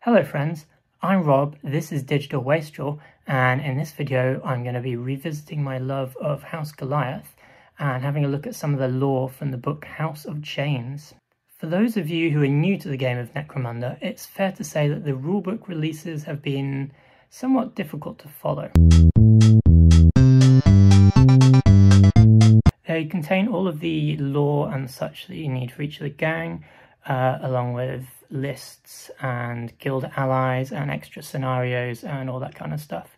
Hello friends, I'm Rob, this is Digital Wastrel, and in this video I'm going to be revisiting my love of House Goliath and having a look at some of the lore from the book House of Chains. For those of you who are new to the game of Necromunda, it's fair to say that the rulebook releases have been somewhat difficult to follow. They contain all of the lore and such that you need for each of the gang, along with lists and guild allies and extra scenarios and all that kind of stuff.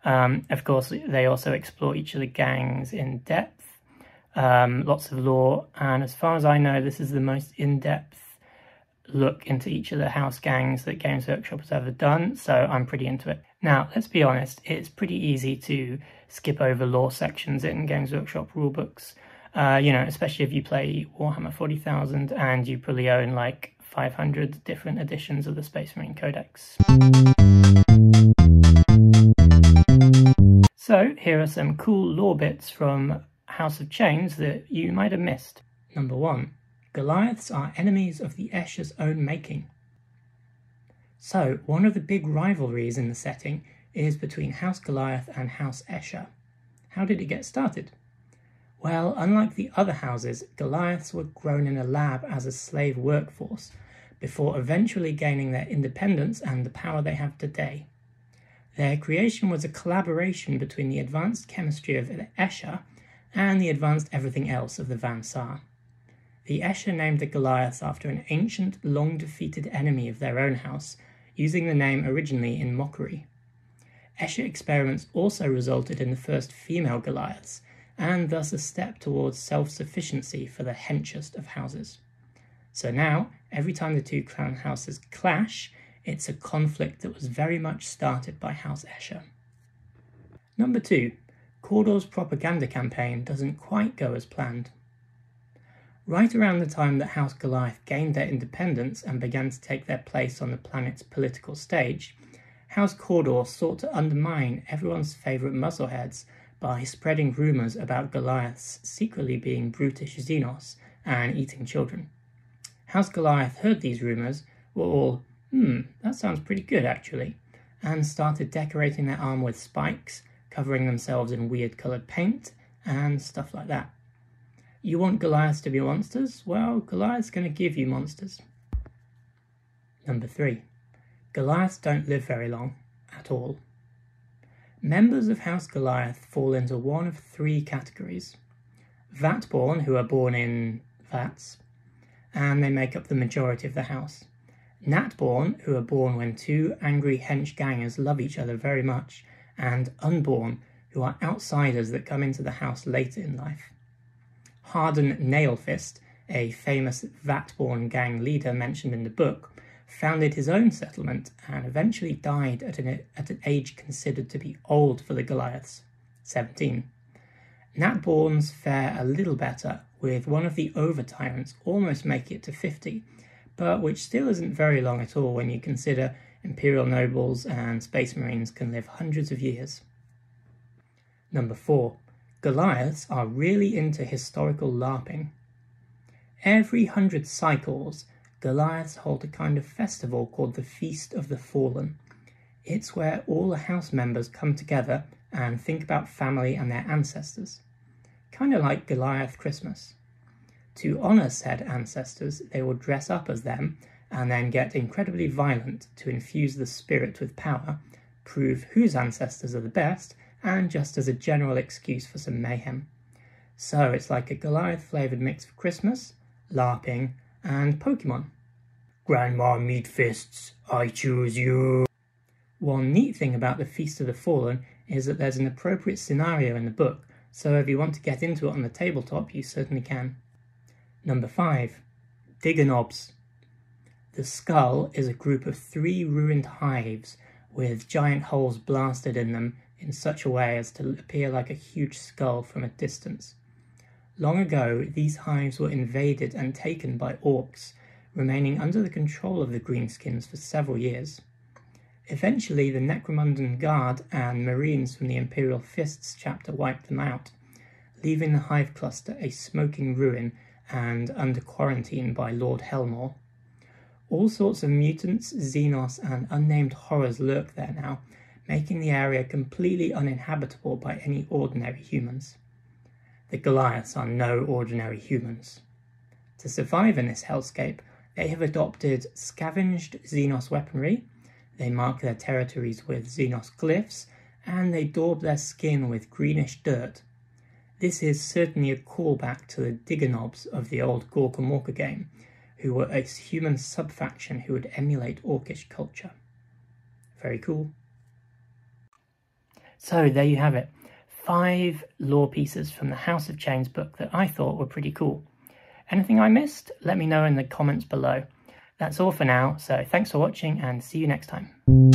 Of course, they also explore each of the gangs in depth, lots of lore, and as far as I know, this is the most in-depth look into each of the house gangs that Games Workshop has ever done, so I'm pretty into it. Now, let's be honest, it's pretty easy to skip over lore sections in Games Workshop rulebooks, especially if you play Warhammer 40,000 and you probably own like 500 different editions of the Space Marine Codex. So here are some cool lore bits from House of Chains that you might have missed. Number 1. Goliaths are enemies of the Escher's own making. So, one of the big rivalries in the setting is between House Goliath and House Escher. How did it get started? Well, unlike the other houses, Goliaths were grown in a lab as a slave workforce, before eventually gaining their independence and the power they have today. Their creation was a collaboration between the advanced chemistry of the Escher and the advanced everything else of the Van Saar. The Escher named the Goliaths after an ancient, long-defeated enemy of their own house, using the name originally in mockery. Escher experiments also resulted in the first female Goliaths, and thus a step towards self-sufficiency for the henchest of houses. So now, every time the two clan houses clash, it's a conflict that was very much started by House Escher. Number 2. Cawdor's propaganda campaign doesn't quite go as planned. Right around the time that House Goliath gained their independence and began to take their place on the planet's political stage, House Cawdor sought to undermine everyone's favourite muzzleheads by spreading rumours about Goliaths secretly being brutish Xenos and eating children. House Goliath heard these rumours, were all, that sounds pretty good actually, and started decorating their armour with spikes, covering themselves in weird coloured paint, and stuff like that. You want Goliaths to be monsters? Well, Goliath's going to give you monsters. Number 3. Goliaths don't live very long, at all. Members of House Goliath fall into one of 3 categories. Vatborn, who are born in vats, and they make up the majority of the house. Natborn, who are born when 2 angry hench gangers love each other very much, and Unborn, who are outsiders that come into the house later in life. Harden Nailfist, a famous Vatborn gang leader mentioned in the book, founded his own settlement and eventually died at an age considered to be old for the Goliaths, 17. Natborns fare a little better, with one of the over-tyrants almost making it to 50, but which still isn't very long at all when you consider Imperial nobles and Space Marines can live hundreds of years. Number 4. Goliaths are really into historical LARPing. Every 100 cycles, Goliaths hold a kind of festival called the Feast of the Fallen. It's where all the house members come together and think about family and their ancestors. Kind of like Goliath Christmas. To honour said ancestors, they will dress up as them and then get incredibly violent to infuse the spirit with power, prove whose ancestors are the best, and just as a general excuse for some mayhem. So it's like a Goliath-flavoured mix of Christmas, LARPing, and Pokemon. Grandma Meatfists, I choose you! One neat thing about the Feast of the Fallen is that there's an appropriate scenario in the book, so if you want to get into it on the tabletop, you certainly can. Number 5. Digger-knobs. The Skull is a group of 3 ruined hives with giant holes blasted in them in such a way as to appear like a huge skull from a distance. Long ago, these hives were invaded and taken by orcs, remaining under the control of the Greenskins for several years. Eventually, the Necromundan Guard and Marines from the Imperial Fists chapter wiped them out, leaving the hive cluster a smoking ruin and under quarantine by Lord Helmore. All sorts of mutants, xenos, and unnamed horrors lurk there now, making the area completely uninhabitable by any ordinary humans. The Goliaths are no ordinary humans. To survive in this hellscape, they have adopted scavenged xenos weaponry, they mark their territories with xenos glyphs, and they daub their skin with greenish dirt. This is certainly a callback to the Digger-Knobs of the old Gorka Morka game, who were a human sub-faction who would emulate orcish culture. Very cool. So there you have it. 5 lore pieces from the House of Chains book that I thought were pretty cool. Anything I missed? Let me know in the comments below. That's all for now, so thanks for watching and see you next time.